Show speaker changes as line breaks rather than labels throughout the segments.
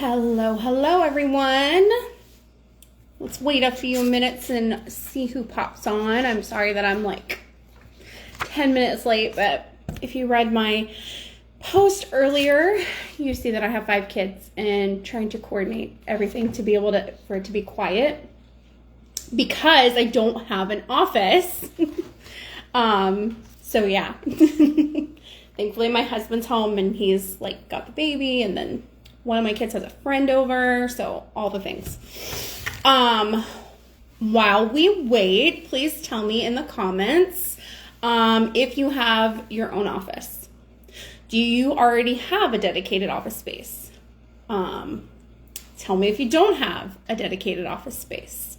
Hello everyone. Let's wait a few minutes and see who pops on. I'm sorry that I'm like 10 minutes late, but if you read my post earlier, you see that I have 5 kids and trying to coordinate everything to be able to, for it to be quiet because I don't have an office. So yeah, thankfully my husband's home and he's like got the baby, and then one of my kids has a friend over, so all the things. While we wait, please tell me in the comments if you have your own office. Do you already have a dedicated office space? Tell me if you don't have a dedicated office space.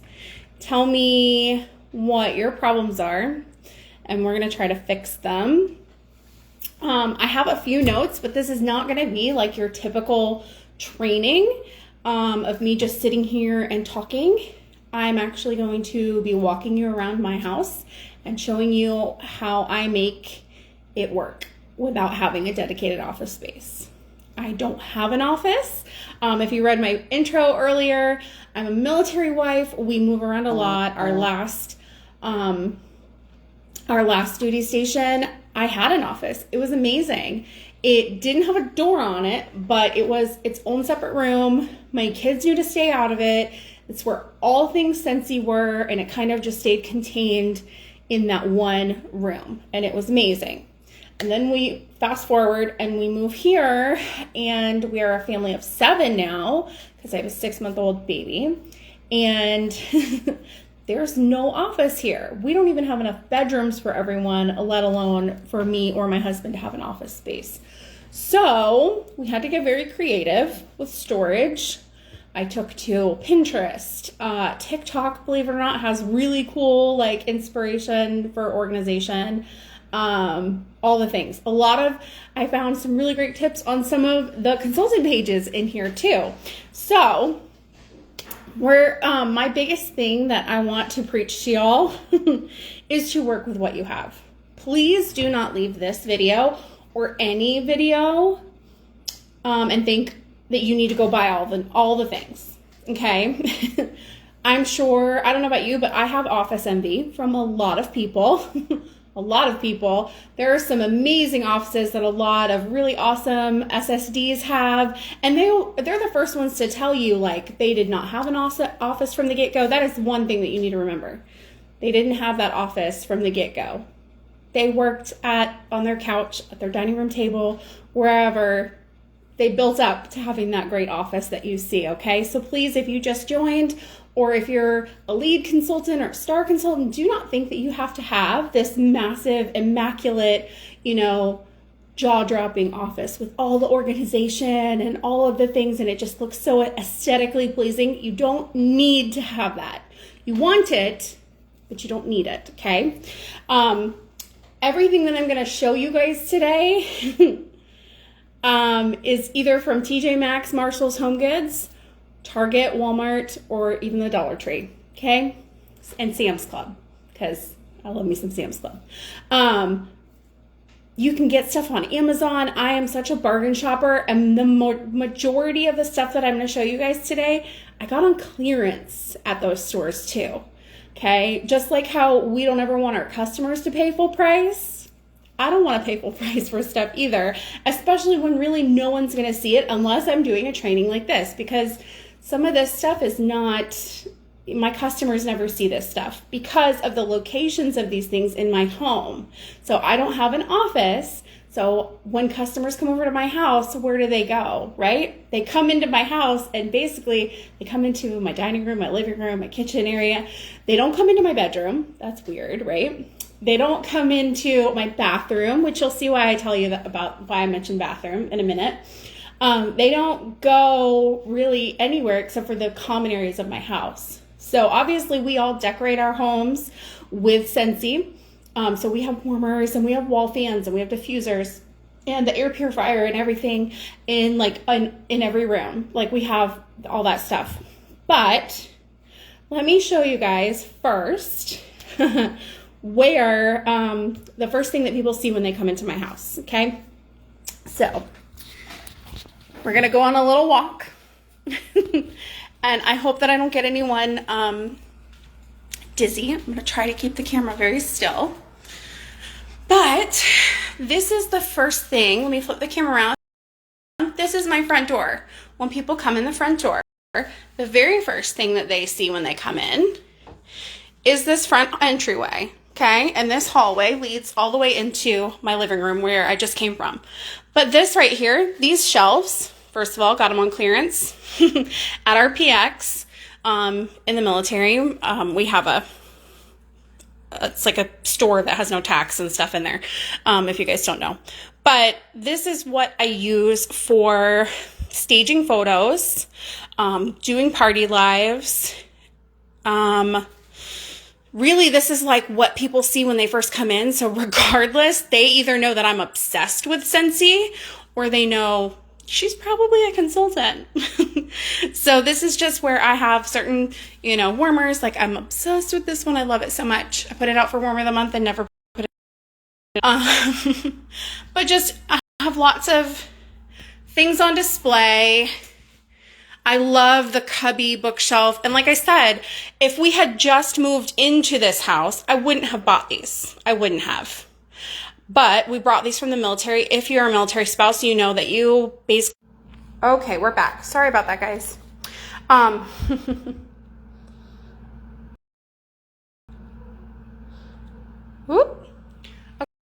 Tell me what your problems are, and we're going to try to fix them. I have a few notes, but this is not going to be like your typical training of me just sitting here and talking. I'm actually going to be walking you around my house and showing you how I make it work without having a dedicated office space. I don't have an office. If you read my intro earlier, I'm a military wife. We move around a lot. Our last duty station, I had an office. It was amazing. It didn't have a door on it, but it was its own separate room. My kids knew to stay out of it. It's where all things Scentsy were, and it kind of just stayed contained in that one room, and it was amazing. And then we fast forward and we move here, and we are a family of 7 now because I have a 6-month-old baby, and there's no office here. We don't even have enough bedrooms for everyone, let alone for me or my husband to have an office space. So we had to get very creative with storage. I took to Pinterest. TikTok, believe it or not, has really cool like inspiration for organization. All the things. I found some really great tips on some of the consulting pages in here too. So my biggest thing that I want to preach to y'all is to work with what you have. Please do not leave this video or any video and think that you need to go buy all the things. Okay. I'm sure, I don't know about you, but I have office envy from a lot of people. A lot of people. There are some amazing offices that a lot of really awesome SSDs have, and they're the first ones to tell you like they did not have an office from the get-go. That is one thing that you need to remember. They didn't have that office from the get-go. They worked on their couch, at their dining room table, wherever. They built up to having that great office that you see, okay? So please, if you just joined, or if you're a lead consultant or a star consultant, do not think that you have to have this massive, immaculate, jaw-dropping office with all the organization and all of the things, and it just looks so aesthetically pleasing. You don't need to have that. You want it, but you don't need it, okay? Everything that I'm going to show you guys today is either from TJ Maxx, Marshall's Home Goods, Target, Walmart, or even the Dollar Tree, okay? And Sam's Club, because I love me some Sam's Club. You can get stuff on Amazon. I am such a bargain shopper, and the majority of the stuff that I'm going to show you guys today, I got on clearance at those stores too, okay? Just like how we don't ever want our customers to pay full price, I don't want to pay full price for stuff either, especially when really no one's going to see it unless I'm doing a training like this, because some of this stuff is not, my customers never see this stuff because of the locations of these things in my home. So I don't have an office. So when customers come over to my house, where do they go, right? They come into my house and basically they come into my dining room, my living room, my kitchen area. They don't come into my bedroom. That's weird, right? They don't come into my bathroom, which you'll see why I tell you about why I mentioned bathroom in a minute. They don't go really anywhere except for the common areas of my house. So obviously we all decorate our homes with Scentsy. So we have warmers and we have wall fans and we have diffusers and the air purifier and everything in every room. Like we have all that stuff. But let me show you guys first where the first thing that people see when they come into my house, okay? So we're gonna go on a little walk And I hope that I don't get anyone dizzy. I'm going to try to keep the camera very still. But this is the first thing. Let me flip the camera around. This is my front door. When people come in the front door, the very first thing that they see when they come in is this front entryway, okay? And this hallway leads all the way into my living room where I just came from. But this right here, these shelves, first of all, got them on clearance at our PX in the military. We have it's like a store that has no tax and stuff in there, if you guys don't know. But this is what I use for staging photos, doing party lives. Really, this is like what people see when they first come in. So regardless, they either know that I'm obsessed with Scentsy or they know she's probably a consultant. So this is just where I have certain, warmers. Like I'm obsessed with this one. I love it so much. I put it out for Warmer of the Month and never put it. But just I have lots of things on display. I love the cubby bookshelf. And like I said, if we had just moved into this house, I wouldn't have bought these. I wouldn't have. But we brought these from the military. If you're a military spouse, you know that you basically... Okay, we're back. Sorry about that, guys. Whoop.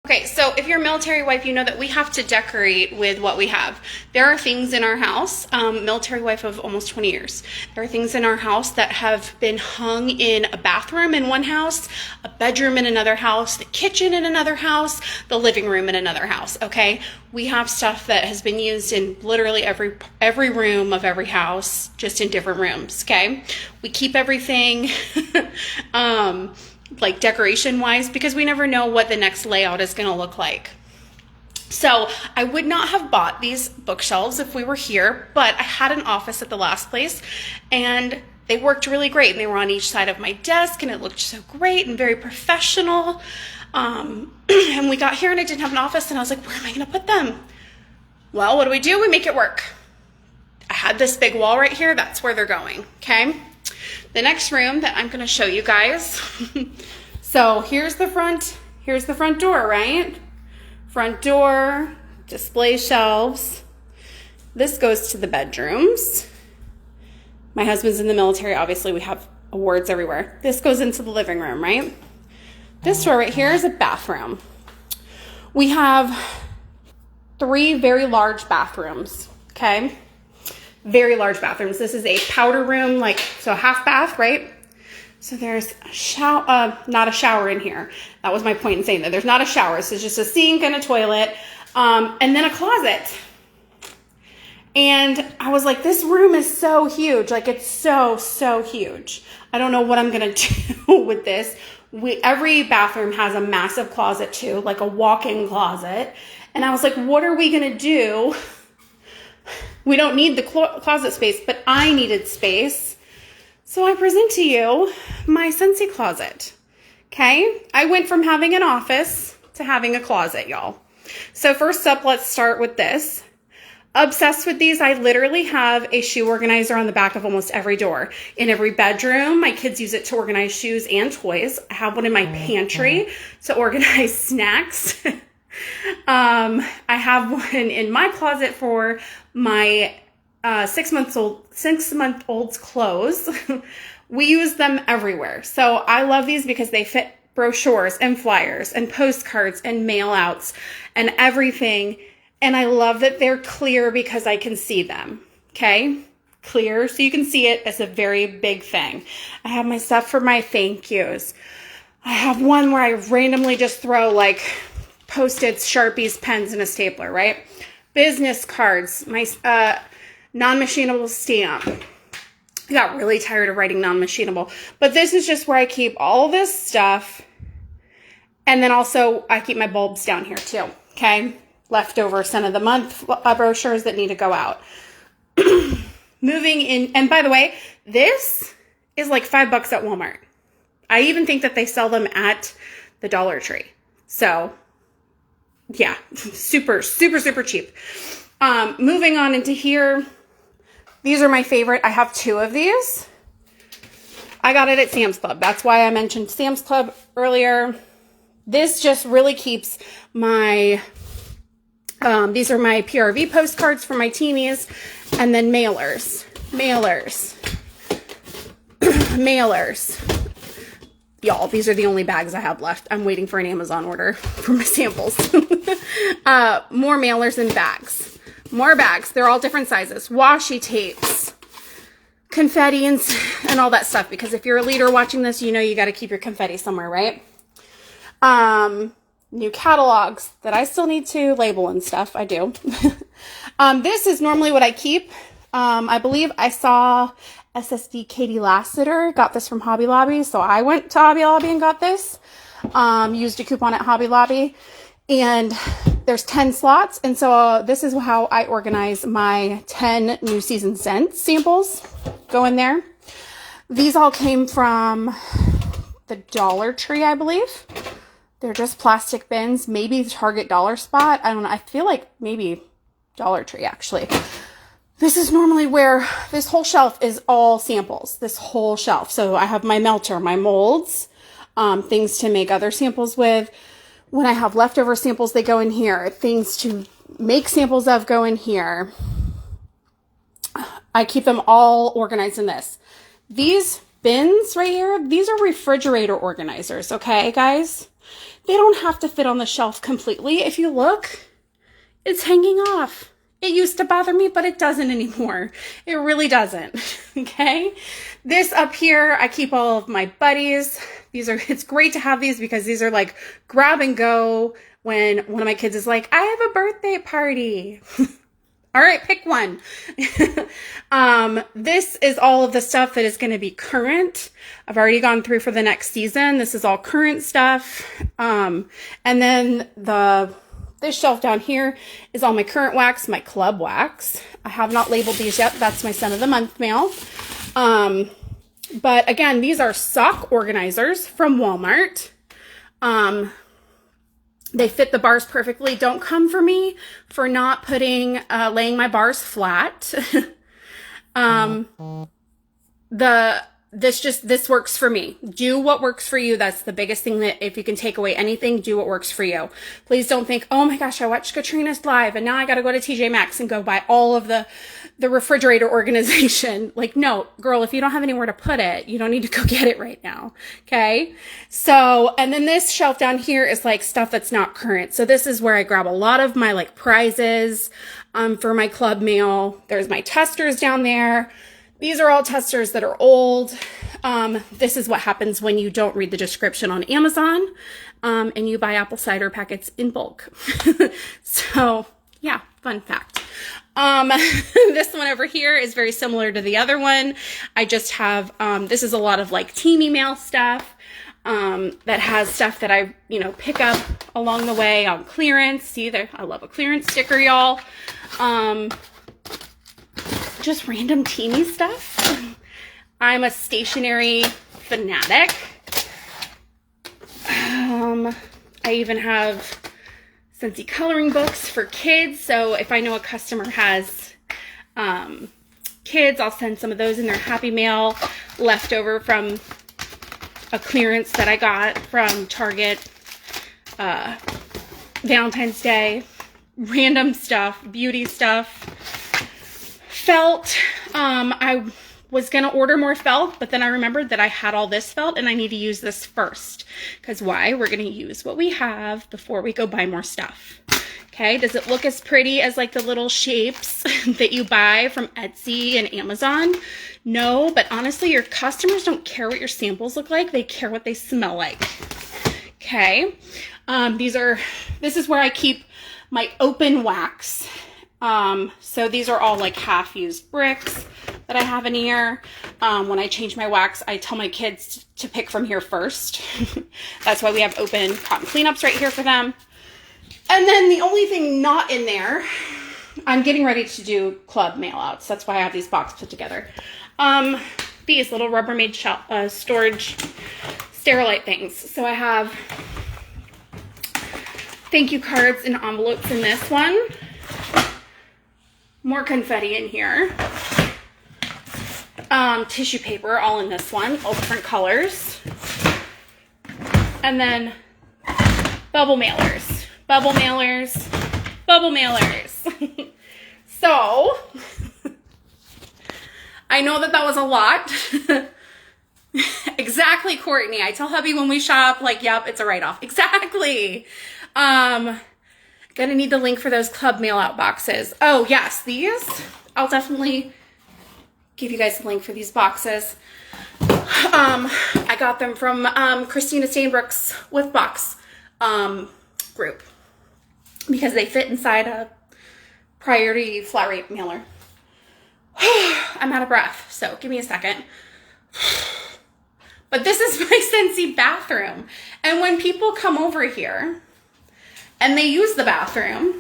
Okay, so if you're a military wife, you know that we have to decorate with what we have. There are things in our house, military wife of almost 20 years. There are things in our house that have been hung in a bathroom in one house, a bedroom in another house, the kitchen in another house, the living room in another house, okay? We have stuff that has been used in literally every room of every house, just in different rooms, okay? We keep everything... like decoration wise, because we never know what the next layout is going to look like. So I would not have bought these bookshelves if we were here, but I had an office at the last place and they worked really great. And they were on each side of my desk and it looked so great and very professional. And we got here and I didn't have an office and I was like, where am I going to put them? Well, what do? We make it work. I had this big wall right here. That's where they're going. Okay. The next room that I'm going to show you guys. So here's the front door, right? Front door, display shelves. This goes to the bedrooms. My husband's in the military. Obviously, we have awards everywhere. This goes into the living room, right? This door right here is a bathroom. We have 3 very large bathrooms, okay? Very large bathrooms. This is a powder room, so half bath, right? So there's a shower, not a shower in here. That was my point in saying that. There's not a shower. So it's just a sink and a toilet, and then a closet. And I was like, this room is so huge. Like it's so huge. I don't know what I'm going to do with this. Every bathroom has a massive closet too, like a walk-in closet. And I was like, what are we going to do? We don't need the closet space, but I needed space. So I present to you my Scentsy closet. Okay? I went from having an office to having a closet, y'all. So first up, let's start with this. Obsessed with these. I literally have a shoe organizer on the back of almost every door. In every bedroom, my kids use it to organize shoes and toys. I have one in my pantry to organize snacks. I have one in my closet for my 6-month-old's clothes. We use them everywhere. So I love these because they fit brochures and flyers and postcards and mail outs and everything. And I love that they're clear because I can see them. Okay? Clear so you can see it is a very big thing. I have my stuff for my thank yous. I have one where I randomly just throw Post-its, Sharpies, pens, and a stapler, right? Business cards, my non-machinable stamp. I got really tired of writing non-machinable, but this is just where I keep all this stuff. And then also I keep my bulbs down here too, okay? Leftover scent of the month brochures that need to go out. Moving in, and by the way, this is like $5 at Walmart. I even think that they sell them at the Dollar Tree. So yeah, super cheap. Moving on into here, These are my favorite. I have 2 of these. I got it at Sam's Club. That's why I mentioned Sam's Club earlier. This just really keeps my, these are my PRV postcards for my teenies, and then mailers. Y'all, these are the only bags I have left. I'm waiting for an Amazon order for my samples. More mailers and bags. More bags. They're all different sizes. Washi tapes. Confetti and all that stuff. Because if you're a leader watching this, you know you got to keep your confetti somewhere, right? New catalogs that I still need to label and stuff. I do. This is normally what I keep. I believe I saw SSD Katie Lassiter got this from Hobby Lobby. So I went to Hobby Lobby and got this. Used a coupon at Hobby Lobby. And there's 10 slots. And so this is how I organize my 10 New Season Scents samples. Go in there. These all came from the Dollar Tree, I believe. They're just plastic bins. Maybe Target Dollar Spot. I don't know. I feel like maybe Dollar Tree, actually. This is normally where this whole shelf is all samples. This whole shelf. So I have my melter, my molds, things to make other samples with. When I have leftover samples, they go in here. Things to make samples of go in here. I keep them all organized in this. These bins right here, these are refrigerator organizers, okay, guys? They don't have to fit on the shelf completely. If you look, it's hanging off. It used to bother me, but it doesn't anymore. It really doesn't, okay? This up here, I keep all of my buddies. It's great to have these because these are like grab and go when one of my kids is like, I have a birthday party. All right, pick one. This is all of the stuff that is going to be current. I've already gone through for the next season. This is all current stuff. And then this shelf down here is all my current wax, my club wax. I have not labeled these yet. That's my Scent of the Month mail. But again, these are sock organizers from Walmart. They fit the bars perfectly. Don't come for me for not laying my bars flat. This works for me. Do what works for you. That's the biggest thing, that if you can take away anything, do what works for you. Please don't think, oh my gosh, I watched Katrina's live and now I got to go to TJ Maxx and go buy all of the refrigerator organization. Like, no, girl, if you don't have anywhere to put it, you don't need to go get it right now. Okay. So, and then this shelf down here is like stuff that's not current. So this is where I grab a lot of my like prizes, for my club mail. There's my testers down there. These are all testers that are old. This is what happens when you don't read the description on Amazon, and you buy apple cider packets in bulk. So yeah, fun fact. This one over here is very similar to the other one. I just have, this is a lot of like team email stuff, that has stuff that I, pick up along the way on clearance. See there, I love a clearance sticker, y'all. Just random teeny stuff. I'm a stationery fanatic. I even have Scentsy coloring books for kids. So if I know a customer has kids, I'll send some of those in their Happy Mail leftover from a clearance that I got from Target, Valentine's Day. Random stuff, beauty stuff. Felt, I was going to order more felt, but then I remembered that I had all this felt and I need to use this first. Because why? We're going to use what we have before we go buy more stuff. Okay, does it look as pretty as like the little shapes that you buy from Etsy and Amazon? No, but honestly, your customers don't care what your samples look like. They care what they smell like. Okay, this is where I keep my open wax. So these are all like half-used bricks that I have in here. When I change my wax, I tell my kids to pick from here first. That's why we have open cotton cleanups right here for them. And then the only thing not in there, I'm getting ready to do club mail outs. That's why I have these boxes put together. These little Rubbermaid storage Sterilite things. So I have thank you cards and envelopes in this one. More confetti in here. tissue paper, all in this one, all different colors. And then bubble mailers, bubble mailers, bubble mailers. So, I know that was a lot. Exactly, Courtney. I tell hubby when we shop, like, yep, it's a write-off. Exactly. Gonna need the link for those club mail out boxes. Oh, yes, these. I'll definitely give you guys the link for these boxes. I got them from Christina Stainbrook's With Box group because they fit inside a priority flat rate mailer. I'm out of breath, so give me a second. But this is my Scentsy bathroom. And when people come over here and they use the bathroom,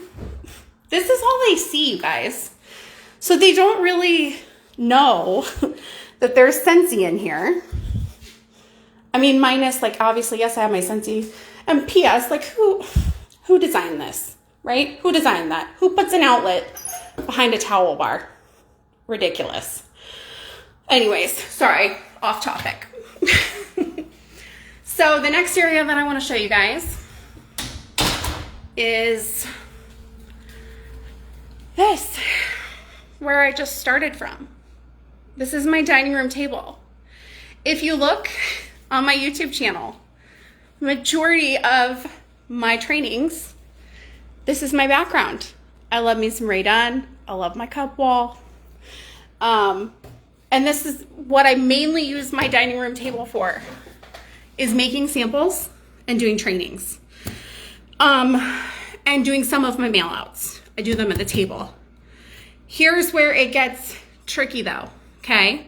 this is all they see, you guys. So they don't really know that there's Scentsy in here. I mean, minus, like, obviously, yes, I have my Scentsy. And P.S., like, who designed this, right? Who designed that? Who puts an outlet behind a towel bar? Ridiculous. Anyways, sorry, off topic. So the next area that I want to show you guys is this, where I just started from. This is my dining room table. If you look on my YouTube channel, majority of my trainings, this is my background. I love me some Rae Dunn. I love my cup wall. And this is what I mainly use my dining room table for, is making samples and doing trainings. And doing some of my mail outs. I do them at the table. Here's where it gets tricky though, okay?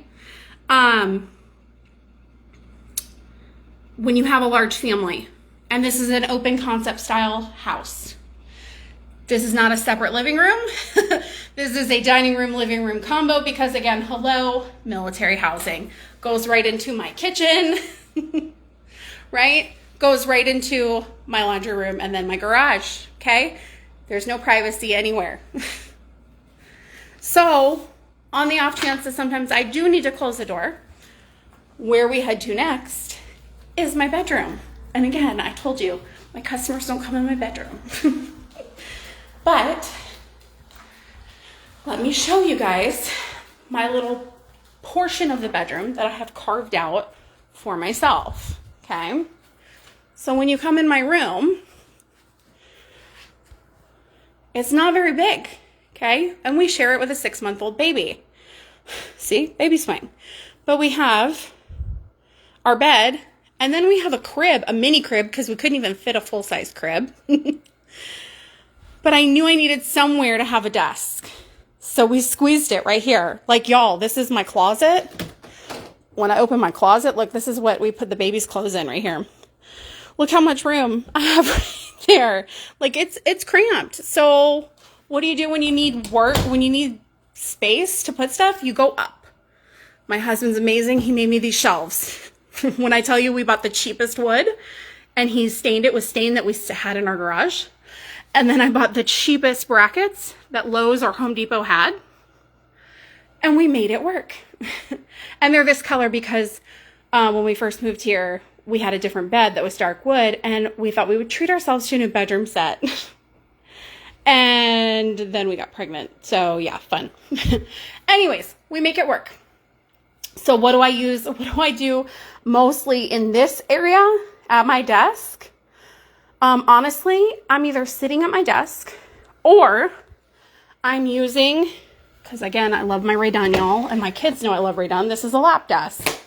When you have a large family, and this is an open concept style house. This is not a separate living room. This is a dining room, living room combo because, again, hello, military housing. Goes right into my kitchen, right? Goes right into my laundry room and then my garage, okay? There's no privacy anywhere. So, on the off chance that sometimes I do need to close the door, where we head to next is my bedroom. And again, I told you, my customers don't come in my bedroom. But let me show you guys my little portion of the bedroom that I have carved out for myself, okay? So when you come in my room, it's not very big, okay? And we share it with a 6-month-old baby. See, baby swing. But we have our bed, and then we have a crib, a mini crib, because we couldn't even fit a full-size crib. But I knew I needed somewhere to have a desk. So we squeezed it right here. Like, y'all, this is my closet. When I open my closet, look, this is what we put the baby's clothes in right here. Look how much room I have right there. Like, it's cramped. So what do you do when you need work, when you need space to put stuff? You go up. My husband's amazing. He made me these shelves. When I tell you we bought the cheapest wood, and he stained it with stain that we had in our garage. And then I bought the cheapest brackets that Lowe's or Home Depot had. And we made it work. And they're this color because when we first moved here, we had a different bed that was dark wood. And we thought we would treat ourselves to a new bedroom set. And then we got pregnant. So yeah, fun. Anyways, we make it work. So what do I use? What do I do mostly in this area at my desk? Honestly, I'm either sitting at my desk or I'm using, because again, I love my Rae Dunn, y'all, and my kids know I love Rae Dunn. This is a lap desk.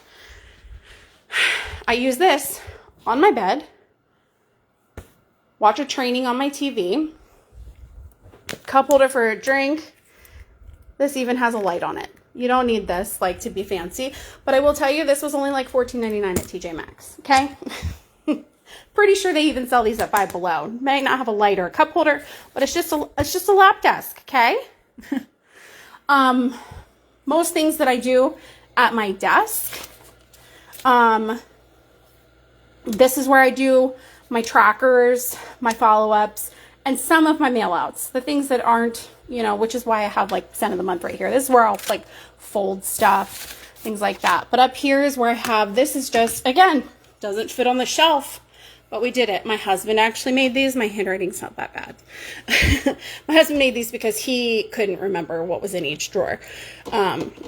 I use this on my bed, watch a training on my TV, cup holder for a drink. This even has a light on it. You don't need this, like, to be fancy, but I will tell you, this was only like $14.99 at TJ Maxx, okay? Pretty sure they even sell these at Five Below. May not have a light or a cup holder, but it's just a lap desk, okay? Most things that I do at my desk, this is where I do my trackers, my follow-ups, and some of my mail-outs. The things that aren't, you know, which is why I have like scent of the month right here. This is where I'll like fold stuff. things like that. But up here is where I have, this is just, again, doesn't fit on the shelf, but we did it. My husband actually made these. My handwriting's not that bad. My husband made these because he couldn't remember what was in each drawer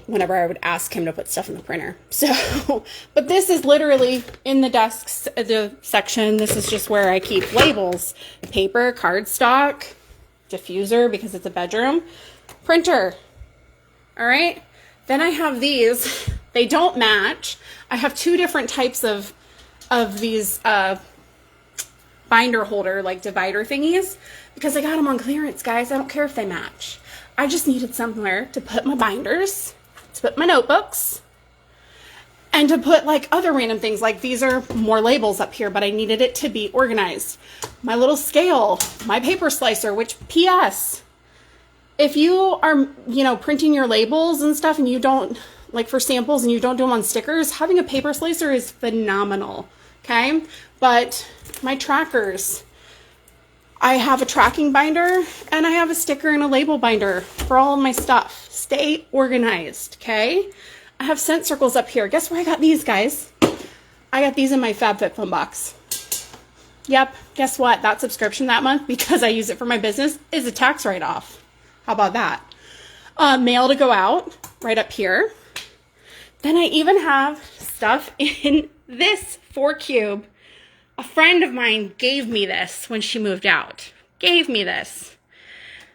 whenever I would ask him to put stuff in the printer. So, but this is literally in the desks, the section. This is just where I keep labels, paper, cardstock, diffuser because it's a bedroom, printer. All right. Then I have these. They don't match. I have two different types of these binder holder, like divider thingies, because I got them on clearance, guys. I don't care if they match. I just needed somewhere to put my binders, to put my notebooks, and to put like other random things. Like these are more labels up here, but I needed it to be organized. My little scale, my paper slicer, which PS, if you are, printing your labels and stuff and you don't, like for samples and you don't do them on stickers, having a paper slicer is phenomenal. Okay. But my trackers, I have a tracking binder and I have a sticker and a label binder for all of my stuff. Stay organized. Okay. I have scent circles up here. Guess where I got these, guys? I got these in my FabFitFun box. Yep. Guess what? That subscription that month, because I use it for my business, is a tax write-off. How about that? Mail to go out right up here. Then I even have stuff in this 4-cube. A friend of mine gave me this when she moved out. Gave me this.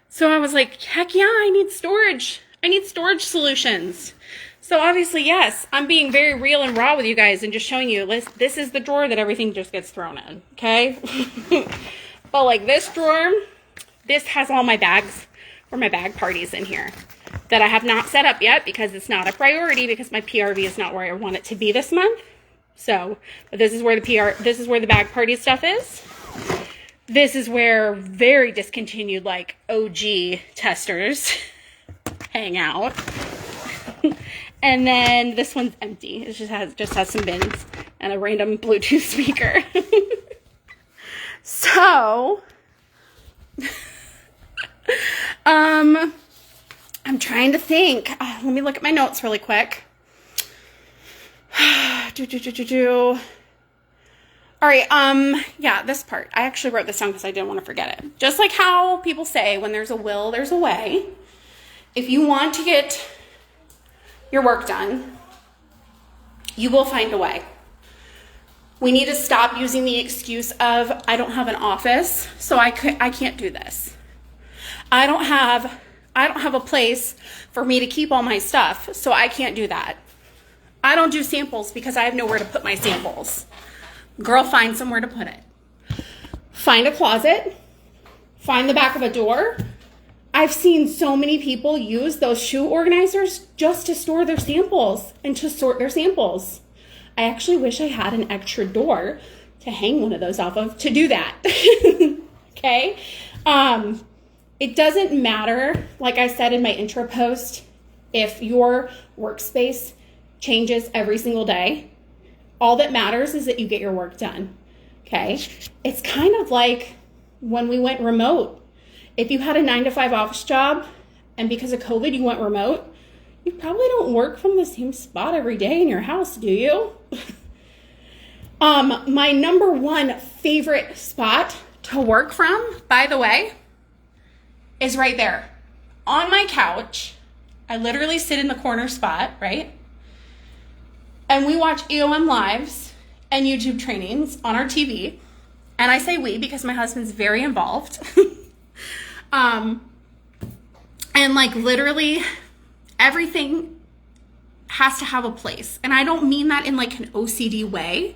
So I was like, heck yeah, I need storage. I need storage solutions. So obviously, yes, I'm being very real and raw with you guys and just showing you, this is the drawer that everything just gets thrown in, okay? But like this drawer, this has all my bags for my bag parties in here that I have not set up yet because it's not a priority because my PRV is not where I want it to be this month. So, but this is where the bag party stuff is. This is where very discontinued, like OG testers hang out. And then this one's empty. It just has some bins and a random Bluetooth speaker. So, I'm trying to think. Let me look at my notes really quick. All right, yeah, this part. I actually wrote this down because I didn't want to forget it. Just like how people say, when there's a will, there's a way. If you want to get your work done, you will find a way. We need to stop using the excuse of, I don't have an office, so I can't do this. I don't have a place for me to keep all my stuff, so I can't do that. I don't do samples because I have nowhere to put my samples. Girl, find somewhere to put it. Find a closet. Find the back of a door. I've seen so many people use those shoe organizers just to store their samples and to sort their samples. I actually wish I had an extra door to hang one of those off of to do that. Okay? It doesn't matter, like I said in my intro post, if your workspace changes every single day. All that matters is that you get your work done. Okay? It's kind of like when we went remote. If you had a 9-to-5 office job and because of COVID you went remote, you probably don't work from the same spot every day in your house, do you? My number one favorite spot to work from, by the way, is right there. On my couch, I literally sit in the corner spot, right? And we watch EOM lives and YouTube trainings on our TV. And I say we because my husband's very involved. And like literally everything has to have a place. And I don't mean that in like an OCD way,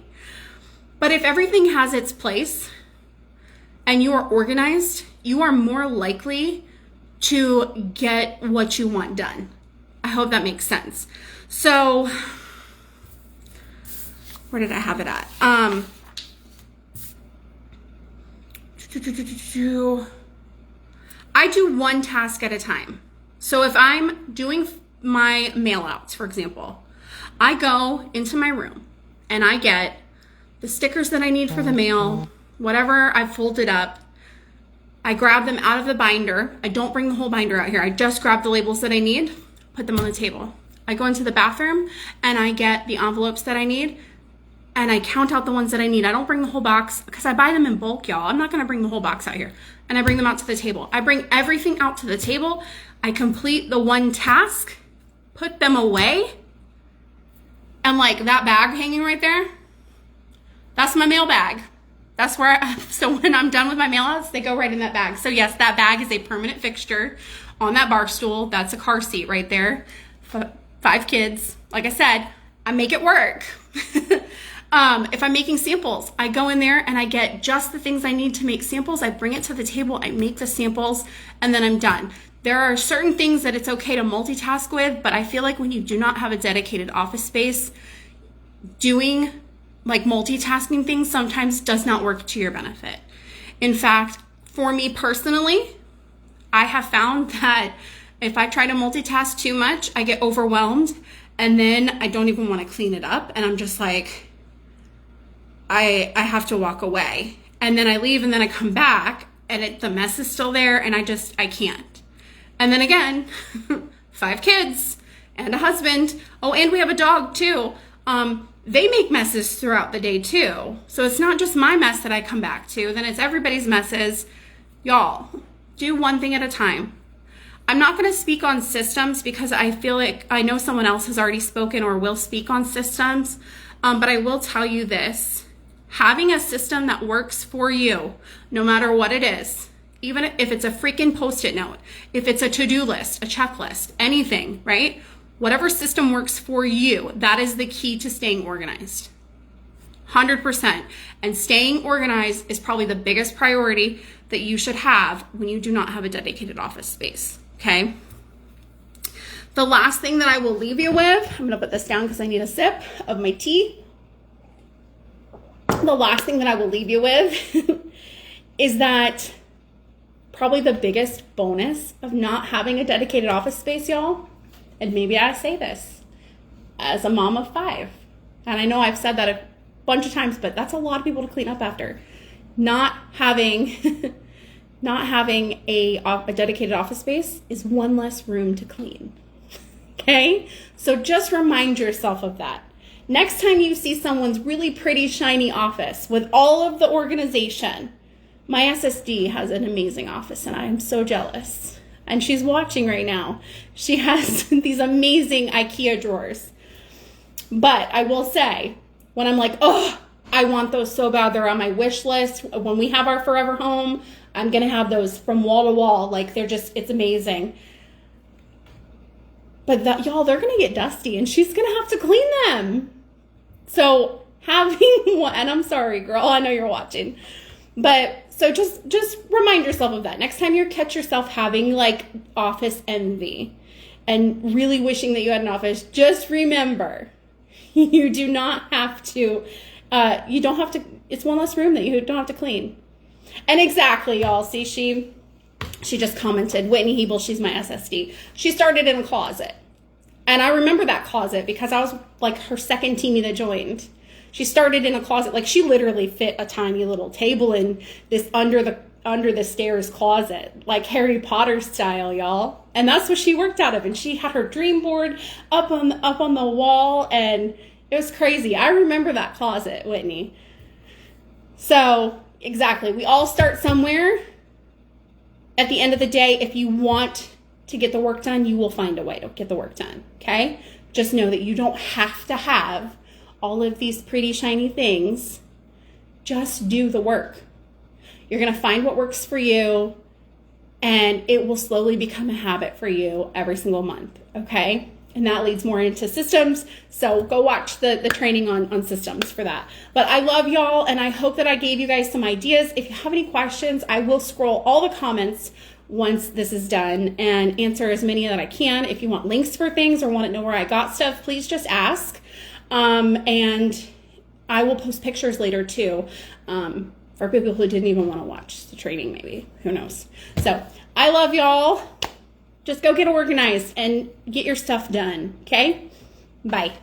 but if everything has its place and you are organized, you are more likely to get what you want done. I hope that makes sense. So where did I have it at? I do one task at a time. So if I'm doing my mail outs, for example, I go into my room and I get the stickers that I need for the mail, whatever I've folded up. I grab them out of the binder. I don't bring the whole binder out here. I just grab the labels that I need, put them on the table. I go into the bathroom and I get the envelopes that I need and I count out the ones that I need. I don't bring the whole box because I buy them in bulk, y'all. I'm not gonna bring the whole box out here. And I bring them out to the table. I bring everything out to the table. I complete the one task, put them away, and like that bag hanging right there, that's my mail bag. That's where, so when I'm done with my mail outs, they go right in that bag. So yes, that bag is a permanent fixture on that bar stool. That's a car seat right there. 5 kids. Like I said, I make it work. If I'm making samples, I go in there and I get just the things I need to make samples. I bring it to the table, I make the samples, and then I'm done. There are certain things that it's okay to multitask with, but I feel like when you do not have a dedicated office space, doing like multitasking things sometimes does not work to your benefit. In fact, for me personally, I have found that if I try to multitask too much, I get overwhelmed and then I don't even want to clean it up. And I'm just like, I have to walk away. And then I leave and then I come back and the mess is still there and I can't. And then again, 5 kids and a husband. Oh, and we have a dog too. They make messes throughout the day too. So it's not just my mess that I come back to, then it's everybody's messes. Y'all, do one thing at a time. I'm not gonna speak on systems because I feel like I know someone else has already spoken or will speak on systems, but I will tell you this. Having a system that works for you, no matter what it is, even if it's a freaking Post-it note, if it's a to-do list, a checklist, anything, right? Whatever system works for you, that is the key to staying organized. 100%. And staying organized is probably the biggest priority that you should have when you do not have a dedicated office space, okay? The last thing that I will leave you with, I'm gonna put this down because I need a sip of my tea. The last thing that I will leave you with is that probably the biggest bonus of not having a dedicated office space, y'all, and maybe I say this as a mom of 5, and I know I've said that a bunch of times, but that's a lot of people to clean up after. Not having a dedicated office space is one less room to clean. Okay? So just remind yourself of that. Next time you see someone's really pretty shiny office with all of the organization, my SSD has an amazing office and I am so jealous. And she's watching right now. She has these amazing IKEA drawers. But I will say, when I'm like, oh, I want those so bad, they're on my wish list. When we have our forever home, I'm gonna have those from wall to wall. Like it's amazing. But y'all, they're gonna get dusty and she's gonna have to clean them. So having one, and I'm sorry, girl, I know you're watching. But so just remind yourself of that. Next time you catch yourself having like office envy and really wishing that you had an office, just remember, you do not have to, you don't have to, it's one less room that you don't have to clean. And exactly, y'all, see, she just commented, Whitney Hebel, she's my SSD. She started in a closet. And I remember that closet because I was like her second teenie that joined. She started in a closet, like she literally fit a tiny little table in this under the stairs closet, like Harry Potter style, y'all. And that's what she worked out of. And she had her dream board up on the wall, and it was crazy. I remember that closet, Whitney. So exactly, we all start somewhere. At the end of the day, if you want to get the work done, you will find a way to get the work done, okay? Just know that you don't have to have all of these pretty shiny things. Just do the work. You're gonna find what works for you, and it will slowly become a habit for you every single month, okay? And that leads more into systems, so go watch the training on systems for that. But I love y'all, and I hope that I gave you guys some ideas. If you have any questions, I will scroll all the comments once this is done and answer as many that I can. If you want links for things or want to know where I got stuff, please just ask. And I will post pictures later too, for people who didn't even want to watch the training, maybe. Who knows? So I love y'all. Just go get organized and get your stuff done, okay? Bye.